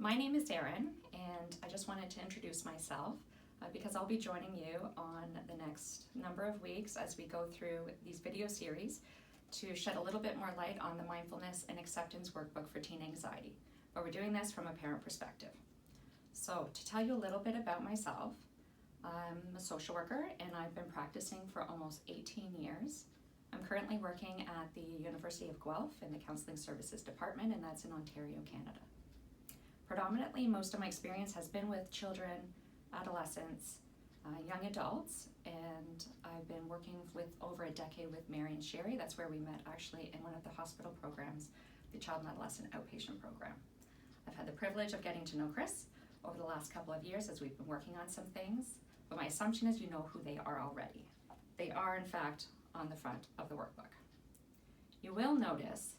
my name is Erin, and I just wanted to introduce myself because I'll be joining you on the next number of weeks as we go through these video series to shed a little bit more light on the Mindfulness and Acceptance Workbook for Teen Anxiety. But we're doing this from a parent perspective. So to tell you a little bit about myself, I'm a social worker and I've been practicing for almost 18 years. I'm currently working at the University of Guelph in the Counseling Services Department, and that's in Ontario, Canada. Predominantly, most of my experience has been with children, adolescents, young adults, and I've been working with over a decade with Mary and Sherry. That's where we met actually in one of the hospital programs, the Child and Adolescent Outpatient Program. I've had the privilege of getting to know Chris over the last couple of years as we've been working on some things, but my assumption is you know who they are already. They are, in fact, on the front of the workbook. You will notice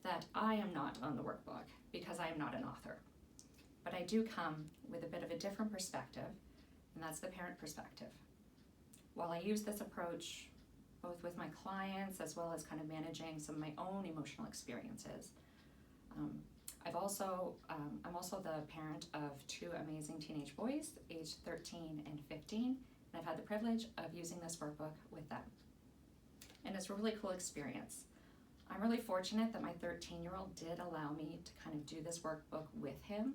that I am not on the workbook because I am not an author, but I do come with a bit of a different perspective, and that's the parent perspective. While I use this approach both with my clients as well as kind of managing some of my own emotional experiences, I'm also the parent of two amazing teenage boys, aged 13 and 15, and I've had the privilege of using this workbook with them. And it's a really cool experience. I'm really fortunate that my 13-year-old did allow me to kind of do this workbook with him,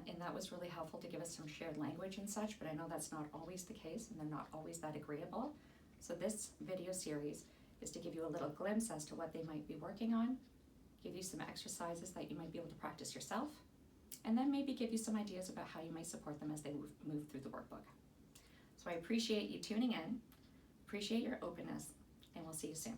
and that was really helpful to give us some shared language and such, but I know that's not always the case and they're not always that agreeable. So this video series is to give you a little glimpse as to what they might be working on, give you some exercises that you might be able to practice yourself, and then maybe give you some ideas about how you might support them as they move through the workbook. So I appreciate you tuning in, appreciate your openness, and we'll see you soon.